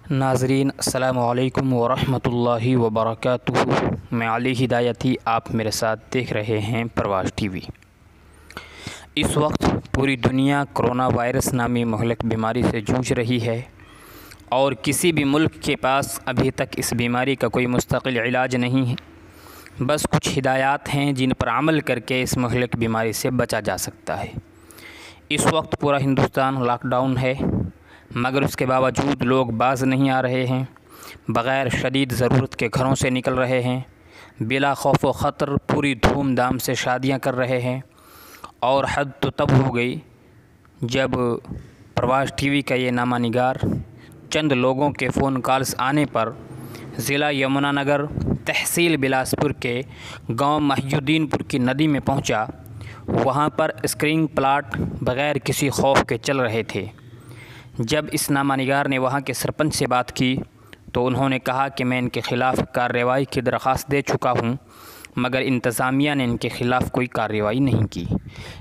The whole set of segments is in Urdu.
ناظرین السلام علیکم ورحمۃ اللہ وبرکاتہ۔ میں ہدایتی آپ میرے ساتھ دیکھ رہے ہیں پرواز ٹی وی۔ اس وقت پوری دنیا کرونا وائرس نامی مہلک بیماری سے جوجھ رہی ہے اور کسی بھی ملک کے پاس ابھی تک اس بیماری کا کوئی مستقل علاج نہیں ہے۔ بس کچھ ہدایات ہیں جن پر عمل کر کے اس مہلک بیماری سے بچا جا سکتا ہے۔ اس وقت پورا ہندوستان لاک ڈاؤن ہے، مگر اس کے باوجود لوگ باز نہیں آ رہے ہیں، بغیر شدید ضرورت کے گھروں سے نکل رہے ہیں، بلا خوف و خطر پوری دھوم دھام سے شادیاں کر رہے ہیں۔ اور حد تو تب ہو گئی جب پرواز ٹی وی کا یہ نامہ نگار چند لوگوں کے فون کالز آنے پر ضلع یمنانگر تحصیل بلاسپور کے گاؤں مہیدین پور کی ندی میں پہنچا۔ وہاں پر اسکریننگ پلاٹ بغیر کسی خوف کے چل رہے تھے۔ جب اس نامہ نگار نے وہاں کے سرپنچ سے بات کی تو انہوں نے کہا کہ میں ان کے خلاف کارروائی کی درخواست دے چکا ہوں، مگر انتظامیہ نے ان کے خلاف کوئی کارروائی نہیں کی۔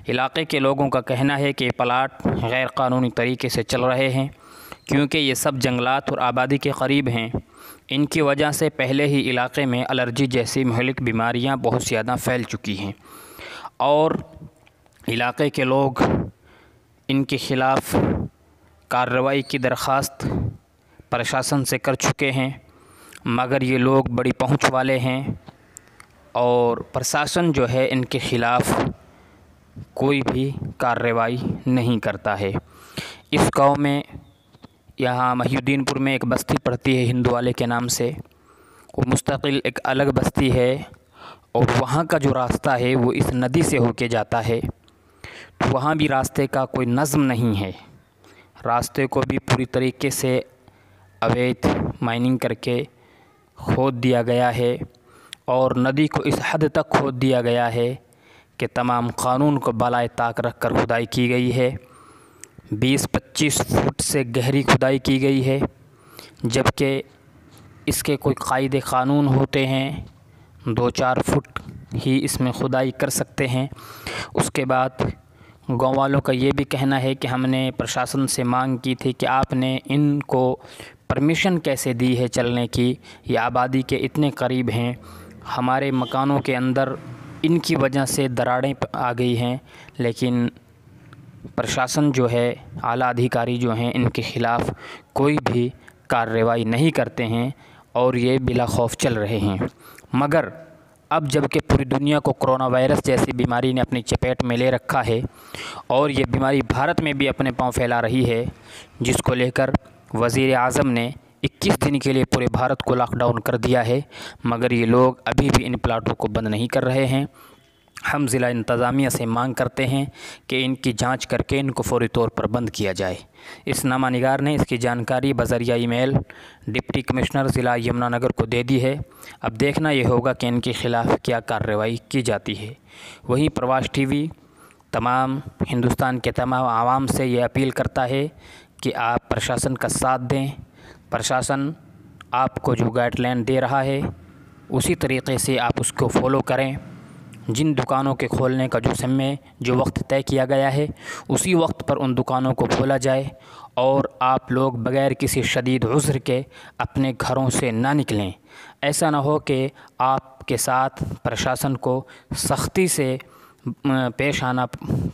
علاقے کے لوگوں کا کہنا ہے کہ یہ پلاٹ غیر قانونی طریقے سے چل رہے ہیں، کیونکہ یہ سب جنگلات اور آبادی کے قریب ہیں۔ ان کی وجہ سے پہلے ہی علاقے میں الرجی جیسی مہلک بیماریاں بہت زیادہ پھیل چکی ہیں اور علاقے کے لوگ ان کے خلاف کارروائی کی درخواست پرشاسن سے کر چکے ہیں، مگر یہ لوگ بڑی پہنچ والے ہیں اور پرشاسن جو ہے ان کے خلاف کوئی بھی کارروائی نہیں کرتا ہے۔ اس گاؤں میں یہاں مہیدین پور میں ایک بستی پڑتی ہے ہندو والے کے نام سے، وہ مستقل ایک الگ بستی ہے اور وہاں کا جو راستہ ہے وہ اس ندی سے ہو کے جاتا ہے، تو وہاں بھی راستے کا کوئی نظم نہیں ہے۔ راستے کو بھی پوری طریقے سے اویتھ مائننگ کر کے کھود دیا گیا ہے اور ندی کو اس حد تک کھود دیا گیا ہے کہ تمام قانون کو بالائے طاق رکھ کر کھدائی کی گئی ہے۔ 20-25 فٹ سے گہری کھدائی کی گئی ہے، جبکہ اس کے کوئی قاعدے قانون ہوتے ہیں، 2-4 فٹ ہی اس میں کھدائی کر سکتے ہیں۔ اس کے بعد گاؤں والوں کا یہ بھی کہنا ہے کہ ہم نے پرشاسن سے مانگ کی تھی کہ آپ نے ان کو پرمیشن کیسے دی ہے چلنے کی، یہ آبادی کے اتنے قریب ہیں، ہمارے مکانوں کے اندر ان کی وجہ سے دراڑیں آ گئی ہیں، لیکن پرشاسن جو ہے، اعلیٰ ادھیکاری جو ہیں، ان کے خلاف کوئی بھی کارروائی نہیں کرتے ہیں اور یہ بلا خوف چل رہے ہیں۔ مگر اب جب کہ پوری دنیا کو کرونا وائرس جیسی بیماری نے اپنی چپیٹ میں لے رکھا ہے اور یہ بیماری بھارت میں بھی اپنے پاؤں پھیلا رہی ہے، جس کو لے کر وزیر اعظم نے 21 دن کے لیے پورے بھارت کو لاک ڈاؤن کر دیا ہے، مگر یہ لوگ ابھی بھی ان پلاٹوں کو بند نہیں کر رہے ہیں۔ ہم ضلع انتظامیہ سے مانگ کرتے ہیں کہ ان کی جانچ کر کے ان کو فوری طور پر بند کیا جائے۔ اس نامہ نگار نے اس کی جانکاری بذریعہ ای میل ڈپٹی کمشنر ضلع یمنانگر کو دے دی ہے۔ اب دیکھنا یہ ہوگا کہ ان کے خلاف کیا کارروائی کی جاتی ہے۔ وہیں پرواز ٹی وی تمام ہندوستان کے تمام عوام سے یہ اپیل کرتا ہے کہ آپ پرشاسن کا ساتھ دیں۔ پرشاسن آپ کو جو گائیڈ لائن دے رہا ہے اسی طریقے سے آپ اس کو فالو کریں۔ جن دکانوں کے کھولنے کا جو وقت طے کیا گیا ہے اسی وقت پر ان دکانوں کو کھولا جائے اور آپ لوگ بغیر کسی شدید عذر کے اپنے گھروں سے نہ نکلیں۔ ایسا نہ ہو کہ آپ کے ساتھ پرشاسن کو سختی سے پیش آنا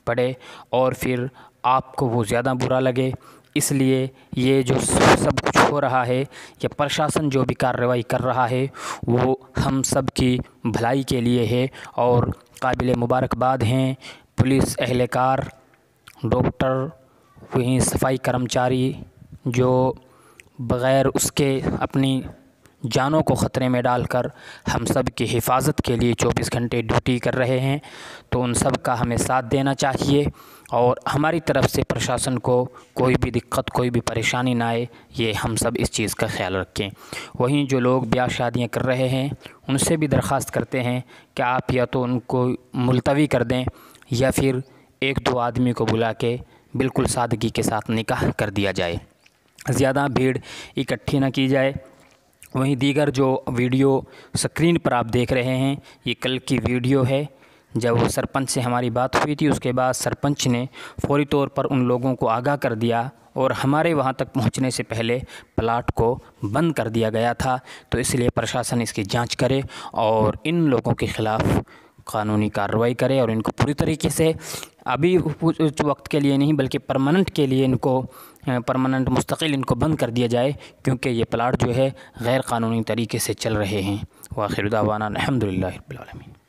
پڑے اور پھر آپ کو وہ زیادہ برا لگے۔ اس لیے یہ جو سب کچھ ہو رہا ہے، یہ پرشاسن جو بھی کارروائی کر رہا ہے وہ ہم سب کی بھلائی کے لیے ہے اور قابل مبارکباد ہیں۔ پولیس اہلکار، ڈاکٹر، وہیں صفائی کرمچاری جو بغیر اس کے اپنی جانوں کو خطرے میں ڈال کر ہم سب کی حفاظت کے لیے 24 گھنٹے ڈیوٹی کر رہے ہیں، تو ان سب کا ہمیں ساتھ دینا چاہیے اور ہماری طرف سے پرشاسن کو کوئی بھی دقت، کوئی بھی پریشانی نہ آئے، یہ ہم سب اس چیز کا خیال رکھیں۔ وہیں جو لوگ بیاہ شادیاں کر رہے ہیں ان سے بھی درخواست کرتے ہیں کہ آپ یا تو ان کو ملتوی کر دیں یا پھر 1-2 آدمی کو بلا کے بالکل سادگی کے ساتھ نکاح کر دیا جائے، زیادہ بھیڑ اکٹھی نہ کی جائے۔ وہیں دیگر جو ویڈیو سکرین پر آپ دیکھ رہے ہیں یہ کل کی ویڈیو ہے جب وہ سرپنچ سے ہماری بات ہوئی تھی، اس کے بعد سرپنچ نے فوری طور پر ان لوگوں کو آگاہ کر دیا اور ہمارے وہاں تک پہنچنے سے پہلے پلاٹ کو بند کر دیا گیا تھا۔ تو اس لیے پرشاسن اس کی جانچ کرے اور ان لوگوں کے خلاف قانونی کارروائی کرے اور ان کو پوری طریقے سے ابھی کچھ وقت کے لیے نہیں بلکہ پرماننٹ کے لیے ان کو پرماننٹ مستقل ان کو بند کر دیا جائے، کیونکہ یہ پلاٹ جو ہے غیر قانونی طریقے سے چل رہے ہیں۔ وآخر دعوانا الحمدللہ رب العالمین۔